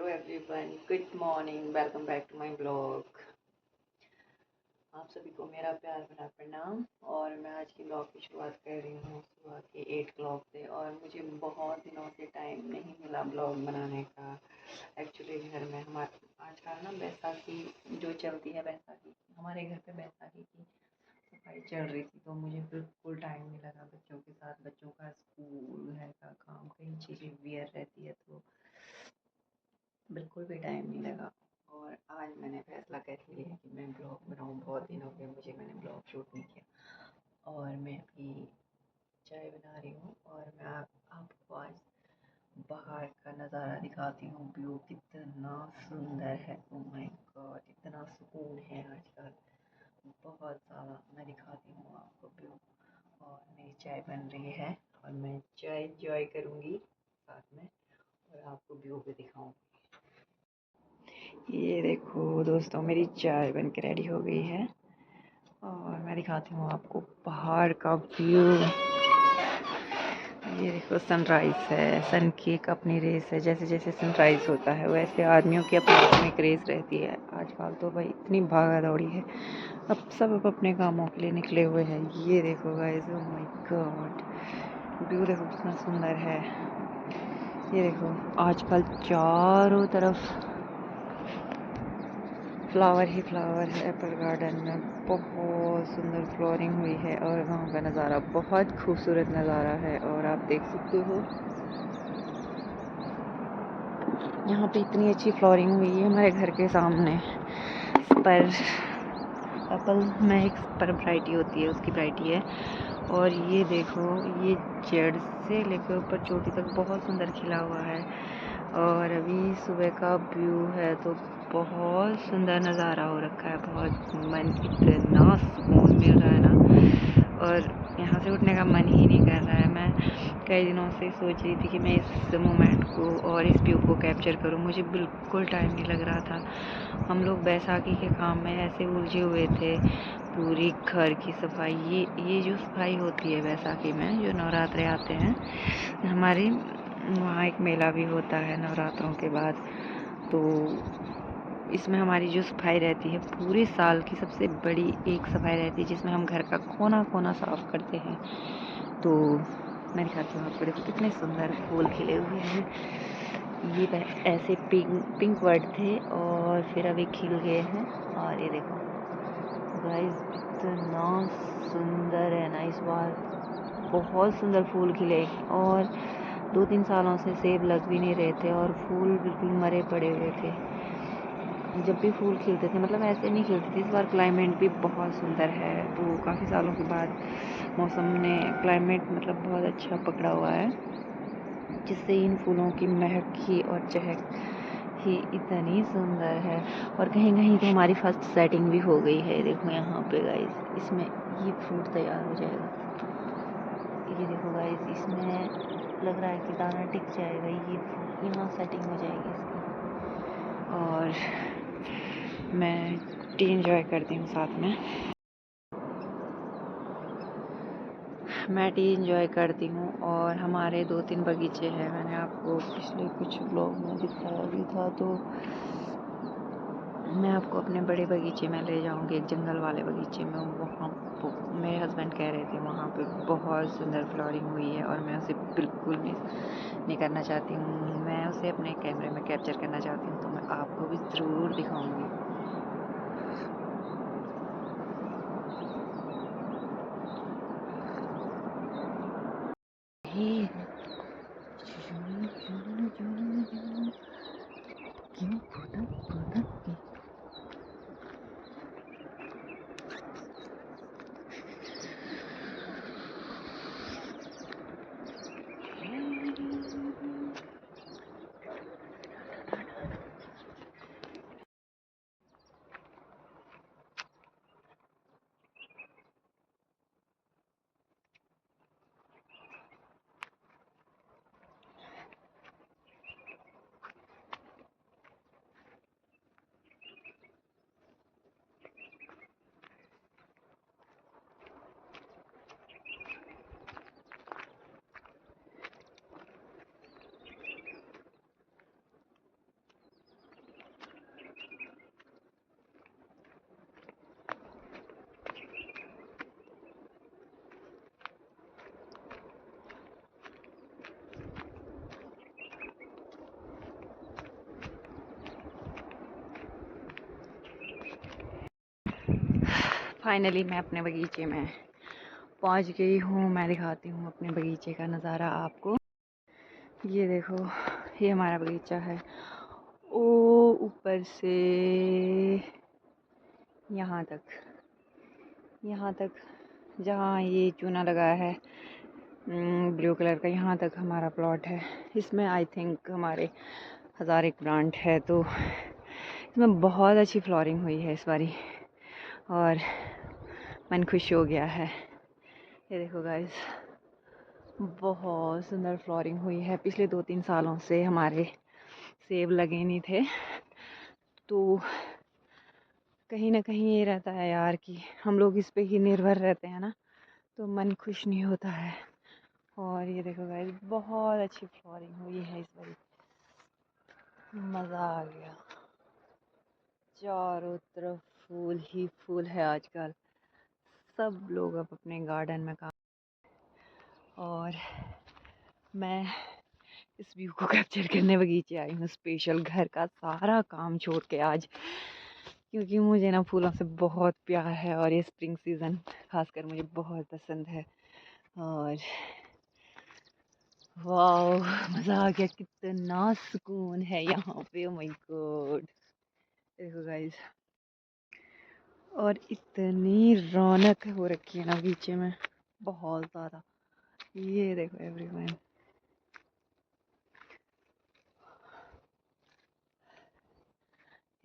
Hello everyone, good morning, welcome back to my blog. आप सभी को मेरा प्यार भरा प्रणाम। और मैं आज की ब्लॉग की शुरुआत कर रही हूँ सुबह के 8 क्लॉक से। और मुझे बहुत दिनों से टाइम नहीं मिला ब्लॉग बनाने का। एक्चुअली घर में हमारे आजकल ना बैसाखी जो चलती है, बैसाखी हमारे घर पे बैसाखी की सफाई चल रही थी, तो मुझे बिल्कुल टाइम नहीं लगा बच्चों के साथ। बच्चों का स्कूल, घर का काम, कई चीज़ें वियर रहती है, तो बिल्कुल भी टाइम नहीं लगा। और आज मैंने फैसला कर लिया कि मैं ब्लॉग बनाऊँ। बहुत दिन हो गए मैंने ब्लॉग शूट नहीं किया। और मैं अभी चाय बना रही हूँ और मैं आपको आज बाहर का नज़ारा दिखाती हूँ। व्यू कितना सुंदर है, ओ माय गॉड, इतना सुकून है आजकल, बहुत ज़्यादा। मैं दिखाती हूँ आपको व्यू। और मेरी चाय बन रही है और मैं चाय इंजॉय करूँगी साथ में, और आपको व्यू भी दिखाऊँगी। ये देखो दोस्तों, मेरी चाय बन के रेडी हो गई है और मैं दिखाती हूँ आपको पहाड़ का व्यू। ये देखो सनराइज़ है, सन की एक अपनी रेस है। जैसे जैसे सनराइज़ होता है वैसे आदमियों की अपनी अपनी एक रेस रहती है। आजकल तो भाई इतनी भागा दौड़ी है, अब सब अपने कामों के लिए निकले हुए हैं। ये देखो guys, oh my God, view देखो कितना सुंदर है। ये देखो आजकल चारों तरफ फ्लावर ही फ्लावर है। एप्पल गार्डन में बहुत सुंदर फ्लोरिंग हुई है और गांव का नज़ारा बहुत खूबसूरत नज़ारा है। और आप देख सकते हो यहाँ पे इतनी अच्छी फ्लोरिंग हुई है हमारे घर के सामने। पर एप्पल में एक पर वैरायटी होती है, उसकी वैरायटी है। और ये देखो, ये जड़ से लेकर ऊपर चोटी तक बहुत सुंदर खिला हुआ है। और अभी सुबह का व्यू है तो बहुत सुंदर नज़ारा हो रखा है। बहुत मन, इतना सुकून मिल रहा है ना, और यहाँ से उठने का मन ही नहीं कर रहा है। मैं कई दिनों से सोच रही थी कि मैं इस मोमेंट को और इस व्यू को कैप्चर करूँ। मुझे बिल्कुल टाइम नहीं लग रहा था। हम लोग बैसाखी के काम में ऐसे उलझे हुए थे, पूरी घर की सफाई। ये जो सफाई होती है बैसाखी में, जो नवरात्रे आते हैं हमारे वहाँ, एक मेला भी होता है नवरात्रों के बाद। तो इसमें हमारी जो सफाई रहती है, पूरे साल की सबसे बड़ी एक सफाई रहती है, जिसमें हम घर का कोना कोना साफ करते हैं। तो मैं दिखाती हूँ आपको, देखो कितने सुंदर फूल खिले हुए हैं। ये ऐसे पिंक वर्ड थे और फिर अभी खिल गए हैं। और ये देखो गाइस, इतना सुंदर है ना इस बार, बहुत सुंदर फूल खिले। और 2-3 सालों से सेब लग भी नहीं रहे थे और फूल बिल्कुल मरे पड़े हुए थे। जब भी फूल खिलते थे, मतलब ऐसे नहीं खिलते थे। इस बार क्लाइमेट भी बहुत सुंदर है, तो काफ़ी सालों के बाद मौसम ने क्लाइमेट मतलब बहुत अच्छा पकड़ा हुआ है, जिससे इन फूलों की महक ही और चहक ही इतनी सुंदर है। और कहीं कहीं तो हमारी फर्स्ट सेटिंग भी हो गई है। देखो यहाँ पे गाइस, इसमें ये फ्रूट तैयार हो जाएगा। ये देखो गाइस, इसमें लग रहा है कि दाना टिक जाएगा। ये यहाँ सेटिंग हो जाएगी इसकी। और मैं टी एंजॉय करती हूँ साथ में। मैं टी एंजॉय करती हूँ। और हमारे 2-3 बगीचे हैं, मैंने आपको पिछले कुछ ब्लॉग में दिखाया भी था। तो मैं आपको अपने बड़े बगीचे में ले जाऊँगी, एक जंगल वाले बगीचे में। वहाँ मेरे हस्बैंड कह रहे थे वहाँ पे बहुत सुंदर फ्लावरिंग हुई है, और मैं उसे बिल्कुल मिस नहीं करना चाहती हूँ। मैं उसे अपने कैमरे में कैप्चर करना चाहती हूँ, तो मैं आपको भी ज़रूर दिखाऊँगी। फाइनली मैं अपने बगीचे में पहुंच गई हूँ। मैं दिखाती हूँ अपने बगीचे का नज़ारा आपको। ये देखो, ये हमारा बगीचा है। ओ ऊपर से यहाँ तक, जहाँ ये चूना लगा है ब्लू कलर का, यहाँ तक हमारा प्लॉट है। इसमें आई थिंक हमारे 1000 एक प्लांट है, तो इसमें बहुत अच्छी फ्लोरिंग हुई है इस बारी और मन खुश हो गया है। ये देखो गाइस, बहुत सुंदर फ्लोरिंग हुई है। पिछले 2-3 सालों से हमारे सेब लगे नहीं थे, तो कहीं ना कहीं ये रहता है यार कि हम लोग इस पे ही निर्भर रहते हैं ना, तो मन खुश नहीं होता है। और ये देखो गाइस, बहुत अच्छी फ्लोरिंग हुई है इस बारी, मज़ा आ गया। चारों तरफ फूल ही फूल है आजकल। सब लोग अब अपने गार्डन में काम, और मैं इस व्यू को कैप्चर करने बगीचे आई हूँ स्पेशल, घर का सारा काम छोड़ के आज, क्योंकि मुझे ना फूलों से बहुत प्यार है और ये स्प्रिंग सीज़न खासकर मुझे बहुत पसंद है। और वाह, मज़ा आ गया, कितना सुकून है यहाँ पे। ओ माय गॉड, देखो गाइस, और इतनी रौनक हो रखी है ना बगीचे में, बहुत ज़्यादा। ये देखो एवरीवन,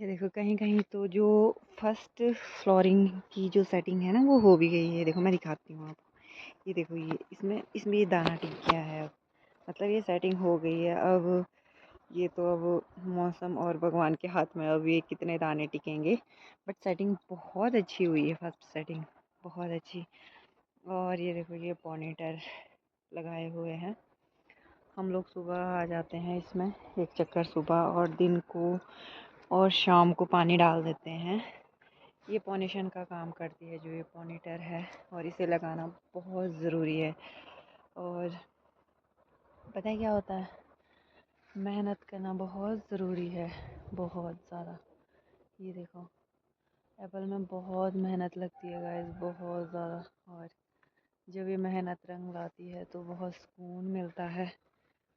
ये देखो कहीं कहीं तो जो फर्स्ट फ्लोरिंग की जो सेटिंग है ना, वो हो भी गई है। देखो मैं दिखाती हूँ आपको। ये देखो, ये इसमें ये दाना टिक गया है अब, मतलब ये सेटिंग हो गई है। अब ये तो अब मौसम और भगवान के हाथ में, अब ये कितने दाने टिकेंगे, बट सेटिंग बहुत अच्छी हुई है, फर्स्ट सेटिंग बहुत अच्छी। और ये देखो, ये पॉलिनेटर लगाए हुए हैं। हम लोग सुबह आ जाते हैं इसमें, एक चक्कर सुबह और दिन को, और शाम को पानी डाल देते हैं। ये पोनेशन का काम करती है जो ये पॉलिनेटर है, और इसे लगाना बहुत ज़रूरी है। और पता है क्या होता है, मेहनत करना बहुत ज़रूरी है, बहुत ज़्यादा। ये देखो, एप्पल में बहुत मेहनत लगती है गाइस, बहुत ज़्यादा। और जब ये मेहनत रंग लाती है तो बहुत सुकून मिलता है।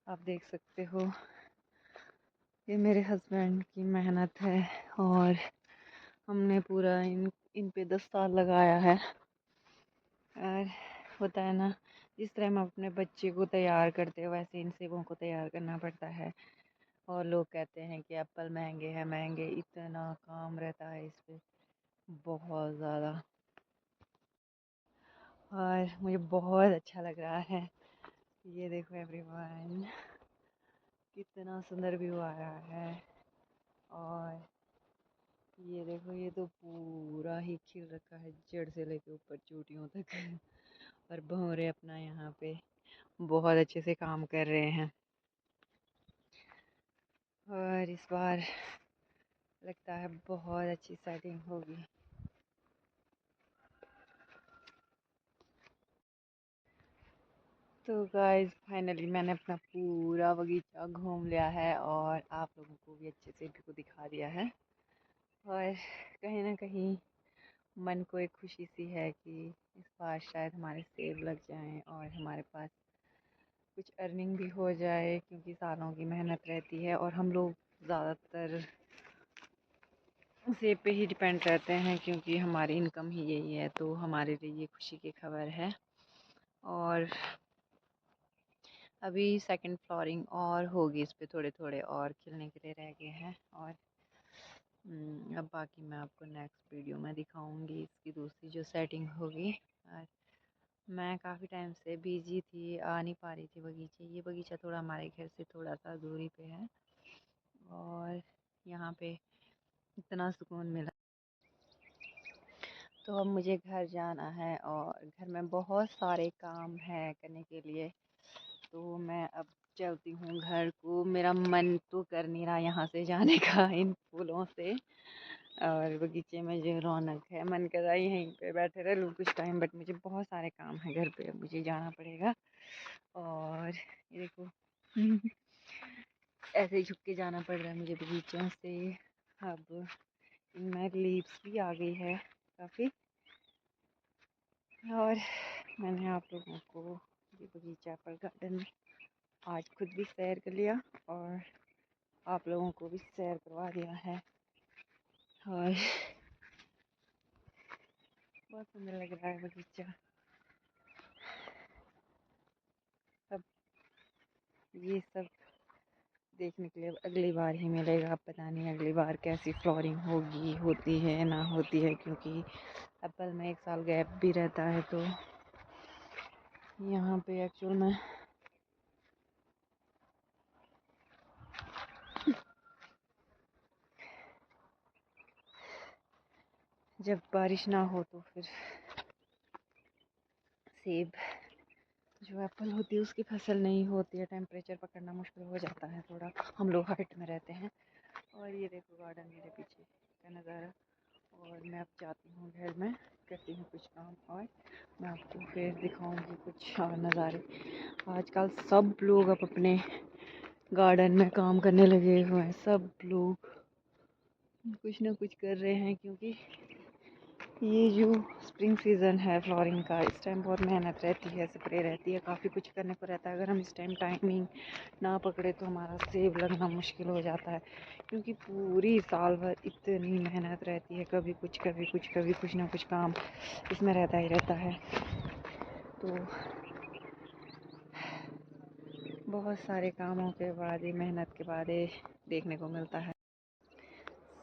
आप देख सकते हो, ये मेरे हस्बैंड की मेहनत है, और हमने पूरा इन पे 10 साल लगाया है। और होता है ना, जिस तरह हम अपने बच्चे को तैयार करते हैं, वैसे इन सेबों को तैयार करना पड़ता है। और लोग कहते हैं कि एप्पल महंगे हैं, महंगे, इतना काम रहता है इस पे, बहुत ज़्यादा। और मुझे बहुत अच्छा लग रहा है। ये देखो एवरीवन, कितना सुंदर व्यू आ रहा है। और ये देखो, ये तो पूरा ही खिल रखा है, जड़ से लेके ऊपर चोटियों तक। और भंवरे अपना यहाँ पे बहुत अच्छे से काम कर रहे हैं। और इस बार लगता है बहुत अच्छी सेटिंग होगी। तो गाइस, फाइनली मैंने अपना पूरा बगीचा घूम लिया है, और आप लोगों को भी अच्छे से भी को दिखा दिया है। और कहीं ना कहीं मन को एक खुशी सी है कि इस बार शायद हमारे सेब लग जाएं और हमारे पास कुछ अर्निंग भी हो जाए, क्योंकि सालों की मेहनत रहती है और हम लोग ज़्यादातर सेब पे ही डिपेंड रहते हैं, क्योंकि हमारी इनकम ही यही है। तो हमारे लिए ये खुशी की खबर है। और अभी सेकंड फ्लोरिंग और होगी, इस पे थोड़े थोड़े और खिलने के लिए रह गए हैं। और अब बाकी मैं आपको नेक्स्ट वीडियो में दिखाऊंगी इसकी दूसरी जो सेटिंग होगी। और मैं काफ़ी टाइम से बिजी थी, आ नहीं पा रही थी बगीचे। ये बगीचा थोड़ा हमारे घर से थोड़ा सा दूरी पे है, और यहाँ पे इतना सुकून मिला। तो अब मुझे घर जाना है, और घर में बहुत सारे काम हैं करने के लिए, तो मैं अब चलती हूँ घर को। मेरा मन तो कर नहीं रहा यहाँ से जाने का, इन फूलों से और बगीचे में जो रौनक है, मन कर रहा है यहीं पे बैठे रह लूँ कुछ टाइम, बट मुझे बहुत सारे काम हैं घर पे, मुझे जाना पड़ेगा। और ये देखो, ऐसे ही झुक के जाना पड़ रहा है मुझे बगीचों से। अब इनमें लीव्स भी आ गई है काफ़ी, और मैंने आप लोगों को ये बगीचा पर गार्डन आज खुद भी सैर कर लिया और आप लोगों को भी सैर करवा दिया है। और बहुत सुंदर लग रहा है बगीचा। अब ये सब देखने के लिए अब अगली बार ही मिलेगा। अब पता नहीं अगली बार कैसी फ्लोरिंग होगी, होती है ना होती है, क्योंकि एप्पल में 1 साल गैप भी रहता है। तो यहाँ पे एक्चुअल में जब बारिश ना हो तो फिर सेब जो एप्पल होती है उसकी फसल नहीं होती है। टेम्परेचर पकड़ना मुश्किल हो जाता है थोड़ा, हम लोग हाइट में रहते हैं। और ये देखो गार्डन मेरे पीछे का नज़ारा। और मैं अब जाती हूँ घर में, करती हूँ कुछ काम और मैं आपको फिर दिखाऊंगी कुछ और नज़ारे। आजकल सब लोग अब अपने गार्डन में काम करने लगे हुए हैं। सब लोग कुछ ना कुछ कर रहे हैं, क्योंकि ये जो स्प्रिंग सीज़न है फ्लोरिंग का, इस टाइम बहुत मेहनत रहती है, स्प्रे रहती है, काफ़ी कुछ करने को रहता है। अगर हम इस टाइम टाइमिंग ना पकड़े तो हमारा सेब लगना मुश्किल हो जाता है, क्योंकि पूरी साल भर इतनी मेहनत रहती है। कभी कुछ कभी कुछ, कभी कुछ ना कुछ काम इसमें रहता ही रहता है। तो बहुत सारे कामों के बाद, ये मेहनत के बाद ये देखने को मिलता है।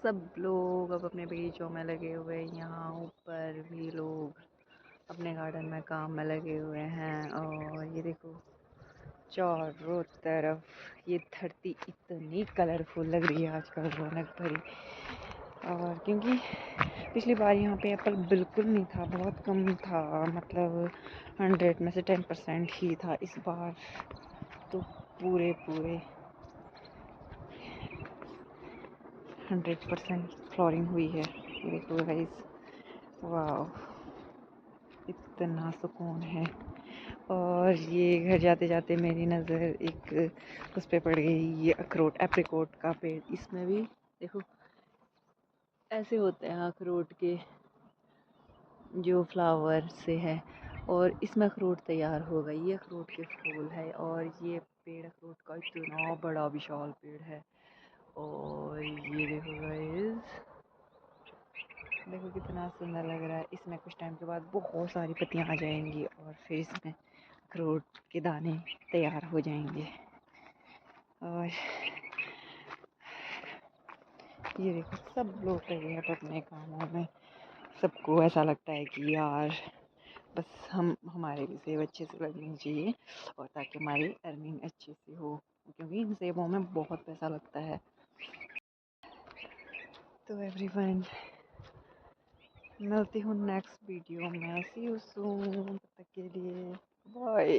सब लोग अब अपने बगीचों में लगे हुए हैं। यहाँ ऊपर भी लोग अपने गार्डन में काम में लगे हुए हैं। और ये देखो चारों तरफ ये धरती इतनी कलरफुल लग रही है आजकल, रौनक भरी। और क्योंकि पिछली बार यहाँ पे एप्पल बिल्कुल नहीं था, बहुत कम था, मतलब 100 में से 10% ही था। इस बार तो पूरे पूरे 100% फ्लोरिंग हुई है। ये देखो गाइस, वाह, इतना सुकून है। और ये घर जाते जाते मेरी नज़र एक उस पे पड़ गई, ये अखरोट एप्रिकॉट का पेड़। इसमें भी देखो ऐसे होते हैं अखरोट के जो फ्लावर से है, और इसमें अखरोट तैयार होगा। ये अखरोट के फूल है और ये पेड़ अखरोट का इतना बड़ा विशाल पेड़ है। और ये देखो गाइस, देखो कितना सुंदर लग रहा है। इसमें कुछ टाइम के बाद बहुत सारी पत्तियां आ जाएंगी और फिर इसमें अखरोट के दाने तैयार हो जाएंगे। और ये देखो सब लोग लगे हैं अपने कामों में। सबको ऐसा लगता है कि यार बस हमारे भी सेब अच्छे से लगने चाहिए, और ताकि हमारी अर्निंग अच्छी से हो, क्योंकि इन सेबों में बहुत पैसा लगता है। तो एवरीवन, मिलती हूँ नेक्स्ट वीडियो में। सी यू सून, तब तक के लिए बाय।